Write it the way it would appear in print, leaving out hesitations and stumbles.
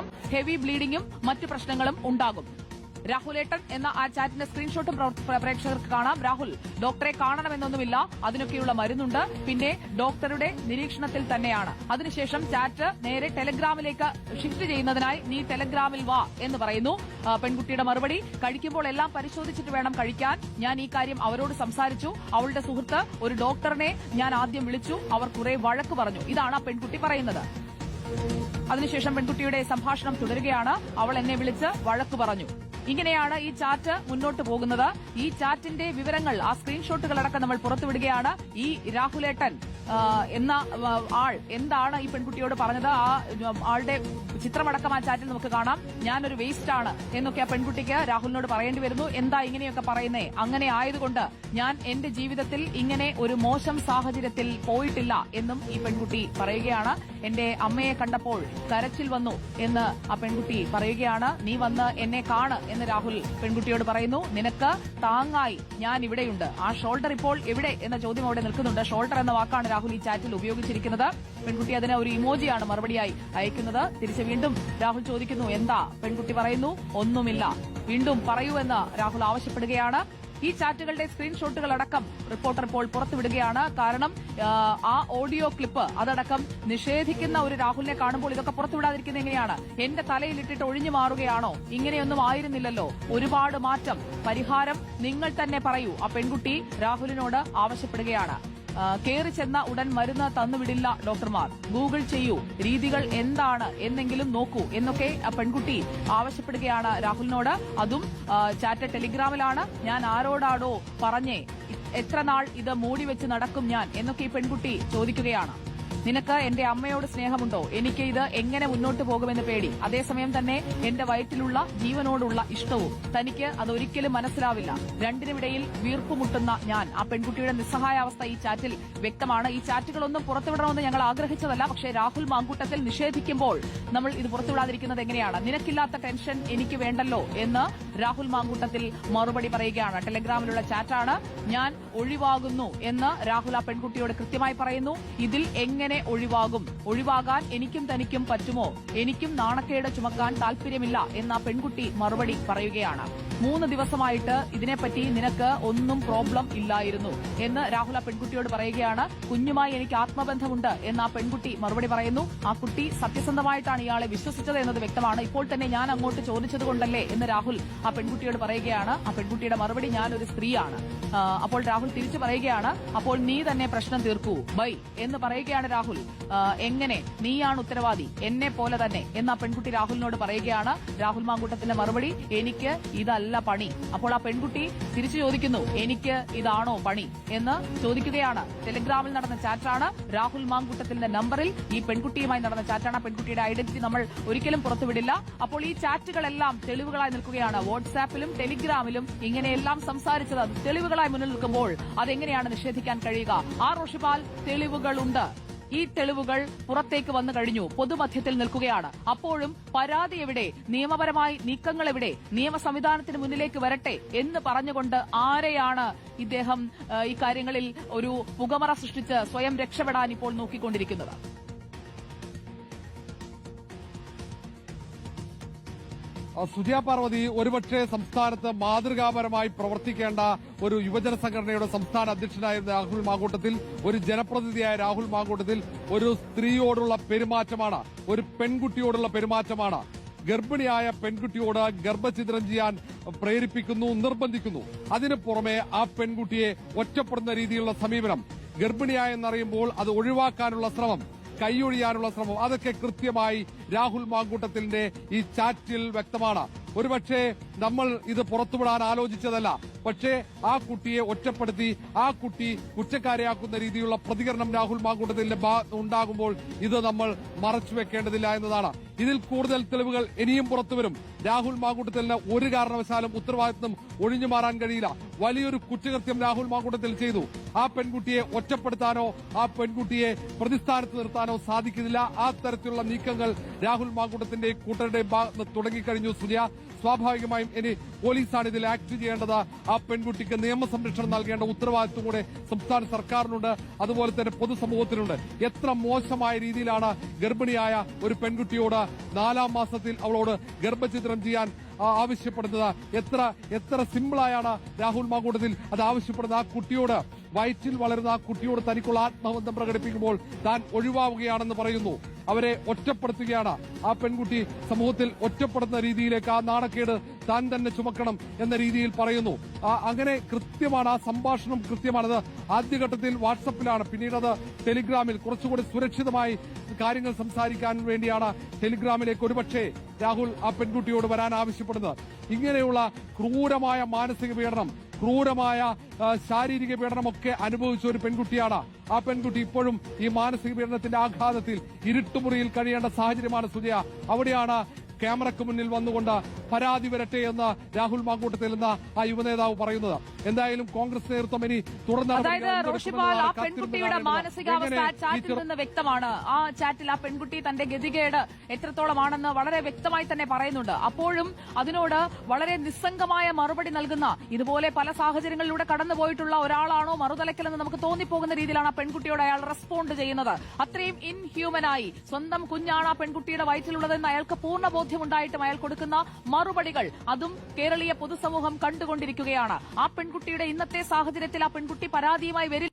കാരണം ഹെവി ബ്ലീഡിംഗും മറ്റു പ്രശ്നങ്ങളും ഉണ്ടാകും. രാഹുലേട്ടൻ എന്ന ആ ചാറ്റിന്റെ സ്ക്രീൻഷോട്ടും പ്രേക്ഷകർക്ക് കാണാം. രാഹുൽ, ഡോക്ടറെ കാണണമെന്നൊന്നുമില്ല, അതിനൊക്കെയുള്ള മരുന്നുണ്ട്, പിന്നെ ഡോക്ടറുടെ നിരീക്ഷണത്തിൽ തന്നെയാണ്. അതിനുശേഷം ചാറ്റ് നേരെ ടെലഗ്രാമിലേക്ക് ഷിഫ്റ്റ് ചെയ്യുന്നതിനായി നീ ടെലഗ്രാമിൽ വാ എന്ന് പറയുന്നു. പെൺകുട്ടിയുടെ മറുപടി, കഴിക്കുമ്പോൾ എല്ലാം പരിശോധിച്ചിട്ട് വേണം കഴിക്കാൻ. ഞാൻ ഈ കാര്യം അവരോട് സംസാരിച്ചു. അവളുടെ സുഹൃത്ത് ഒരു ഡോക്ടറിനെ ഞാൻ ആദ്യം വിളിച്ചു, അവർ കുറെ വഴക്ക് പറഞ്ഞു. ഇതാണ് ആ പെൺകുട്ടി പറയുന്നത്. അതിനുശേഷം പെൺകുട്ടിയുടെ സംഭാഷണം തുടരുകയാണ്. അവൾ എന്നെ വിളിച്ച് വഴക്ക് പറഞ്ഞു. ഇങ്ങനെയാണ് ഈ ചാറ്റ് മുന്നോട്ട് പോകുന്നത്. ഈ ചാറ്റിന്റെ വിവരങ്ങൾ, ആ സ്ക്രീൻഷോട്ടുകളടക്കം നമ്മൾ പുറത്തുവിടുകയാണ്. ഈ രാഹുലേട്ടൻ എന്ന ആൾ എന്താണ് ഈ പെൺകുട്ടിയോട് പറഞ്ഞത്, ആ ആളുടെ ചിത്രമടക്കം ആ ചാറ്റിൽ നമുക്ക് കാണാം. ഞാനൊരു വേസ്റ്റ് ആണ് എന്നൊക്കെ ആ പെൺകുട്ടിക്ക് രാഹുലിനോട് പറയേണ്ടി വരുന്നു. എന്താ ഇങ്ങനെയൊക്കെ പറയുന്നേ? അങ്ങനെ ആയതുകൊണ്ട് ഞാൻ എന്റെ ജീവിതത്തിൽ ഇങ്ങനെ ഒരു മോശം സാഹചര്യത്തിൽ പോയിട്ടില്ല എന്നും ഈ പെൺകുട്ടി പറയുകയാണ്. എന്റെ അമ്മയെ കണ്ടപ്പോൾ കരച്ചിൽ വന്നു എന്ന് ആ പെൺകുട്ടി പറയുകയാണ്. നീ വന്ന് എന്നെ കാണ് എന്ന് രാഹുൽ പെൺകുട്ടിയോട് പറയുന്നു. നിനക്ക് താങ്ങായി ഞാൻ ഇവിടെയുണ്ട്. ആ ഷോൾഡർ ഇപ്പോൾ എവിടെ എന്ന ചോദ്യം അവിടെ നിൽക്കുന്നുണ്ട്. ഷോൾഡർ എന്ന വാക്കാണ് രാഹുൽ ഈ ചാറ്റിൽ ഉപയോഗിച്ചിരിക്കുന്നത്. പെൺകുട്ടി അതിന് ഒരു ഇമോജിയാണ് മറുപടിയായി അയക്കുന്നത്. തിരിച്ച് വീണ്ടും രാഹുൽ ചോദിക്കുന്നു, എന്താ? പെൺകുട്ടി പറയുന്നു, ഒന്നുമില്ല. വീണ്ടും പറയൂ എന്ന് രാഹുൽ ആവശ്യപ്പെടുകയാണ്. ഈ ചാറ്റുകളുടെ സ്ക്രീൻഷോട്ടുകൾ അടക്കം റിപ്പോർട്ടർ ഇപ്പോൾ പുറത്തുവിടുകയാണ്. കാരണം ആ ഓഡിയോ ക്ലിപ്പ് അതടക്കം നിഷേധിക്കുന്ന ഒരു രാഹുലിനെ കാണുമ്പോൾ ഇതൊക്കെ പുറത്തുവിടാതിരിക്കുന്നത് എങ്ങനെയാണ്? എന്റെ തലയിലിട്ടിട്ട് ഒഴിഞ്ഞു മാറുകയാണോ? ഇങ്ങനെയൊന്നും ആയിരുന്നില്ലല്ലോ. ഒരുപാട് മാറ്റം, പരിഹാരം നിങ്ങൾ തന്നെ പറയൂ. ആ പെൺകുട്ടി രാഹുലിനോട് ആവശ്യപ്പെടുകയാണ്. കയറി ചെന്ന ഉടൻ മരുന്ന് തന്നുവിടില്ല ഡോക്ടർമാർ. ഗൂഗിൾ ചെയ്യൂ, രീതികൾ എന്താണ് എന്നെങ്കിലും നോക്കൂ എന്നൊക്കെ പെൺകുട്ടി ആവശ്യപ്പെടുകയാണ് രാഹുലിനോട്. അതും ചാറ്റ് ടെലിഗ്രാമിലാണ്. ഞാൻ ആരോടാടോ പറഞ്ഞേ, എത്ര നാൾ ഇത് മൂടിവെച്ച് നടക്കും ഞാൻ എന്നൊക്കെ ഈ പെൺകുട്ടി ചോദിക്കുകയാണ്. നിനക്ക് എന്റെ അമ്മയോട് സ്നേഹമുണ്ടോ? എനിക്ക് ഇത് എങ്ങനെ മുന്നോട്ട് പോകുമെന്ന് പേടി. അതേസമയം തന്നെ എന്റെ വയറ്റിലുള്ള ജീവനോടുള്ള ഇഷ്ടവും. തനിക്ക് അതൊരിക്കലും മനസ്സിലാവില്ല. രണ്ടിനുമിടയിൽ വീർപ്പുമുട്ടുന്ന ഞാൻ. ആ പെൺകുട്ടിയുടെ നിസ്സഹായാവസ്ഥ ഈ ചാറ്റിൽ വ്യക്തമാണ്. ഈ ചാറ്റുകളൊന്നും പുറത്തുവിടണമെന്ന് ഞങ്ങൾ ആഗ്രഹിച്ചതല്ല. പക്ഷേ രാഹുൽ മാങ്കൂട്ടത്തിൽ നിഷേധിക്കുമ്പോൾ നമ്മൾ ഇത് പുറത്തുവിടാതിരിക്കുന്നത് എങ്ങനെയാണ്? നിനക്കില്ലാത്ത ടെൻഷൻ എനിക്ക് വേണ്ടല്ലോ എന്ന് രാഹുൽ മാങ്കൂട്ടത്തിൽ മറുപടി പറയുകയാണ്. ടെലഗ്രാമിലുള്ള ചാറ്റാണ്. ഞാൻ ഒഴിവാകുന്നു എന്ന് രാഹുൽ ആ പെൺകുട്ടിയോട് കൃത്യമായി പറയുന്നു. ഇതിൽ എങ്ങനെ ഒഴിവാകാൻ എനിക്കും തനിക്കും പറ്റുമോ? എനിക്കും നാണക്കേട് ചുമക്കാൻ താല്പര്യമില്ല എന്ന പെൺകുട്ടി മറുപടി പറയുകയാണ്. 3 ദിവസമായിട്ട് ഇതിനെപ്പറ്റി നിനക്ക് ഒന്നും പ്രോബ്ലം ഇല്ലായിരുന്നു എന്ന് രാഹുൽ ആ പെൺകുട്ടിയോട് പറയുകയാണ്. കുഞ്ഞുമായി എനിക്ക് ആത്മബന്ധമുണ്ട് എന്ന് ആ പെൺകുട്ടി മറുപടി പറയുന്നു. ആ കുട്ടി സത്യസന്ധമായിട്ടാണ് ഇയാളെ വിശ്വസിച്ചത് എന്നത് വ്യക്തമാണ്. ഇപ്പോൾ തന്നെ ഞാൻ അങ്ങോട്ട് ചോദിച്ചതുകൊണ്ടല്ലേ എന്ന് രാഹുൽ ആ പെൺകുട്ടിയോട് പറയുകയാണ്. ആ പെൺകുട്ടിയുടെ മറുപടി, ഞാനൊരു സ്ത്രീയാണ്. അപ്പോൾ രാഹുൽ തിരിച്ചു പറയുകയാണ്, അപ്പോൾ നീ തന്നെ പ്രശ്നം തീർക്കൂ, ബൈ എന്ന് പറയുകയാണ് രാഹുൽ. എങ്ങനെ? നീയാണ് ഉത്തരവാദി, എന്നെ പോലെ തന്നെ എന്ന് ആ പെൺകുട്ടി രാഹുലിനോട് പറയുകയാണ്. രാഹുൽ മാങ്കൂട്ടത്തിന്റെ മറുപടി, എനിക്ക് ഇതല്ല പണി. അപ്പോൾ ആ പെൺകുട്ടി തിരിച്ചു ചോദിക്കുന്നു, എനിക്ക് ഇതാണോ പണി എന്ന് ചോദിക്കുകയാണ്. ടെലിഗ്രാമിൽ നടന്ന ചാറ്റാണ്. രാഹുൽ മാങ്കൂട്ടത്തിന്റെ നമ്പറിൽ ഈ പെൺകുട്ടിയുമായി നടന്ന ചാറ്റാണ്. ആ പെൺകുട്ടിയുടെ ഐഡന്റിറ്റി നമ്മൾ ഒരിക്കലും പുറത്തുവിടില്ല. അപ്പോൾ ഈ ചാറ്റുകളെല്ലാം തെളിവുകളായി നിൽക്കുകയാണ്. വാട്സാപ്പിലും ടെലിഗ്രാമിലും ഇങ്ങനെയെല്ലാം സംസാരിച്ചത് തെളിവുകളായി മുന്നിൽ നിൽക്കുമ്പോൾ അതെങ്ങനെയാണ് നിഷേധിക്കാൻ കഴിയുക? റോഷിപാൽ, തെളിവുകളുണ്ട്. ഈ തെളിവുകൾ പുറത്തേക്ക് വന്നു കഴിഞ്ഞു, പൊതുമധ്യത്തിൽ നിൽക്കുകയാണ്. അപ്പോഴും പരാതി എവിടെ? നിയമപരമായി നീക്കങ്ങൾ എവിടെ? നിയമ സംവിധാനത്തിന് മുന്നിലേക്ക് വരട്ടെ എന്ന് പറഞ്ഞുകൊണ്ട് ആരെയാണ് ഇദ്ദേഹം ഈ കാര്യങ്ങളിൽ ഒരു പുകമറ സൃഷ്ടിച്ച് സ്വയം രക്ഷപ്പെടാൻ ഇപ്പോൾ നോക്കിക്കൊണ്ടിരിക്കുന്നത്? സുജയ പാർവതി, ഒരുപക്ഷെ സംസ്ഥാനത്ത് മാതൃകാപരമായി പ്രവർത്തിക്കേണ്ട ഒരു യുവജന സംഘടനയുടെ സംസ്ഥാന അധ്യക്ഷനായിരുന്ന രാഹുൽ മാങ്കൂട്ടത്തിൽ, ഒരു ജനപ്രതിനിധിയായ രാഹുൽ മാങ്കൂട്ടത്തിൽ ഒരു സ്ത്രീയോടുള്ള പെരുമാറ്റമാണ്, ഒരു പെൺകുട്ടിയോടുള്ള പെരുമാറ്റമാണ്. ഗർഭിണിയായ പെൺകുട്ടിയോട് ഗർഭഛിദ്രം ചെയ്യാൻ പ്രേരിപ്പിക്കുന്നു, നിർബന്ധിക്കുന്നു. അതിനു പുറമെ ആ പെൺകുട്ടിയെ ഒറ്റപ്പെടുന്ന രീതിയിലുള്ള സമീപനം, ഗർഭിണിയായെന്നറിയുമ്പോൾ അത് ഒഴിവാക്കാനുള്ള ശ്രമം, കൈയൊഴിയാനുള്ള ശ്രമം, അതൊക്കെ കൃത്യമായി രാഹുൽ മാങ്കൂട്ടത്തിന്റെ ഈ ചാറ്റിൽ വ്യക്തമാണ്. ഒരുപക്ഷെ നമ്മൾ ഇത് പുറത്തുവിടാൻ ആലോചിച്ചതല്ല, പക്ഷേ ആ കുട്ടിയെ ഒറ്റപ്പെടുത്തി ആ കുട്ടി കുറ്റക്കാരിയാക്കുന്ന രീതിയിലുള്ള പ്രതികരണം രാഹുൽ മാങ്കൂട്ടത്തിന്റെ ഉണ്ടാകുമ്പോൾ ഇത് നമ്മൾ മറച്ചുവെക്കേണ്ടതില്ല എന്നതാണ്. ഇതിൽ കൂടുതൽ തെളിവുകൾ ഇനിയും പുറത്തുവരും. രാഹുൽ മാങ്കൂട്ടത്തിന് ഒരു കാരണവശാലും ഉത്തരവാദിത്വം ഒഴിഞ്ഞു മാറാൻ കഴിയില്ല. വലിയൊരു കുറ്റകൃത്യം രാഹുൽ മാങ്കൂട്ടത്തിൽ ചെയ്തു. ആ പെൺകുട്ടിയെ ഒറ്റപ്പെടുത്താനോ ആ പെൺകുട്ടിയെ പ്രതിസ്ഥാനത്ത് നിർത്താനോ സാധിക്കുന്നില്ല. ആ തരത്തിലുള്ള നീക്കങ്ങൾ രാഹുൽ മാങ്കൂട്ടത്തിന്റെ കൂട്ടരുടെ ഭാഗത്ത് തുടങ്ങിക്കഴിഞ്ഞു. സുജയ, സ്വാഭാവികമായും ഇനി പോലീസാണ് ഇതിൽ ആക്ട് ചെയ്യേണ്ടത്. ആ പെൺകുട്ടിക്ക് നിയമസംരക്ഷണം നൽകേണ്ട ഉത്തരവാദിത്വം കൂടെ സംസ്ഥാന സർക്കാരിനുണ്ട്, അതുപോലെ തന്നെ പൊതുസമൂഹത്തിനുണ്ട്. എത്ര മോശമായ രീതിയിലാണ് ഗർഭിണിയായ ഒരു പെൺകുട്ടിയോട് 4ാം മാസത്തിൽ അവളോട് ഗർഭഛിദ്രം ചെയ്യാൻ ആവശ്യപ്പെടുന്നത്. എത്ര സിമ്പിളായാണ് രാഹുൽ മാങ്കൂട്ടത്തിൽ അത് ആവശ്യപ്പെടുന്നത്. ആ കുട്ടിയോട്, വയറ്റിൽ വളരുന്ന ആ കുട്ടിയോട് തനിക്കുള്ള ആത്മബന്ധം പ്രകടിപ്പിക്കുമ്പോൾ താൻ ഒഴിവാവുകയാണെന്ന് പറയുന്നു. അവരെ ഒറ്റപ്പെടുത്തുകയാണ്. ആ പെൺകുട്ടി സമൂഹത്തിൽ ഒറ്റപ്പെടുന്ന രീതിയിലേക്ക്, ആ നാണക്കേട് താൻ തന്നെ ചുമക്കണം എന്ന രീതിയിൽ പറയുന്നു. അങ്ങനെ കൃത്യമാണ്, ആ സംഭാഷണം കൃത്യമാണത്. ആദ്യഘട്ടത്തിൽ വാട്സപ്പിലാണ്, പിന്നീട് അത് ടെലിഗ്രാമിൽ കുറച്ചുകൂടി സുരക്ഷിതമായി കാര്യങ്ങൾ സംസാരിക്കാൻ വേണ്ടിയാണ് ടെലിഗ്രാമിലേക്ക് ഒരുപക്ഷെ രാഹുൽ ആ പെൺകുട്ടിയോട് വരാൻ ആവശ്യപ്പെടുന്നത്. ഇങ്ങനെയുള്ള ക്രൂരമായ മാനസിക പീഡനം, ക്രൂരമായ ശാരീരിക പീഡനമൊക്കെ അനുഭവിച്ച ഒരു പെൺകുട്ടിയാണ്. ആ പെൺകുട്ടി ഇപ്പോഴും ഈ മാനസിക പീഡനത്തിന്റെ ആഘാതത്തിൽ ഇരുട്ടുമുറിയിൽ കഴിയേണ്ട സാഹചര്യമാണ് സുജയ. അവിടെയാണ് ക്യാമറയ്ക്ക് മുന്നിൽ വന്നുകൊണ്ട് പരാതി വരട്ടെ എന്ന് രാഹുൽ മാങ്കൂട്ടത്തിൽ എന്ന ആ യുവനേതാവ് പറയുന്നത്. എന്തായാലും കോൺഗ്രസ് നേതൃത്വം ഇനി അതായത് റോഷിപാൽ, ആ പെൺകുട്ടിയുടെ മാനസികാവസ്ഥ ചാറ്റിൽ നിന്ന് വ്യക്തമാണ്. ആ ചാറ്റിൽ ആ പെൺകുട്ടി തന്റെ ഗതികേട് എത്രത്തോളമാണെന്ന് വളരെ വ്യക്തമായി തന്നെ പറയുന്നുണ്ട്. അപ്പോഴും അതിനോട് വളരെ നിസ്സംഗമായ മറുപടി നൽകുന്ന, ഇതുപോലെ പല സാഹചര്യങ്ങളിലൂടെ കടന്നുപോയിട്ടുള്ള ഒരാളാണോ മറുതലക്കലെന്ന് നമുക്ക് തോന്നിപ്പോകുന്ന രീതിയിലാണ് ആ പെൺകുട്ടിയോട് അയാൾ റെസ്പോണ്ട് ചെയ്യുന്നത്. അത്രയും ഇൻഹ്യൂമനായി, സ്വന്തം കുഞ്ഞാണ് ആ പെൺകുട്ടിയുടെ വയറ്റിലുള്ളതെന്ന് അയാൾക്ക് പൂർണ്ണ ബോധ്യമുണ്ടായിട്ടും അയാൾ കൊടുക്കുന്ന മറുപടികൾ, അതും കേരളീയ പൊതുസമൂഹം കണ്ടുകൊണ്ടിരിക്കുകയാണ്. ആ പെൺകുട്ടിയുടെ ഇന്നത്തെ സാഹചര്യത്തിൽ ആ പെൺകുട്ടി പരാതിയുമായി വരില്ല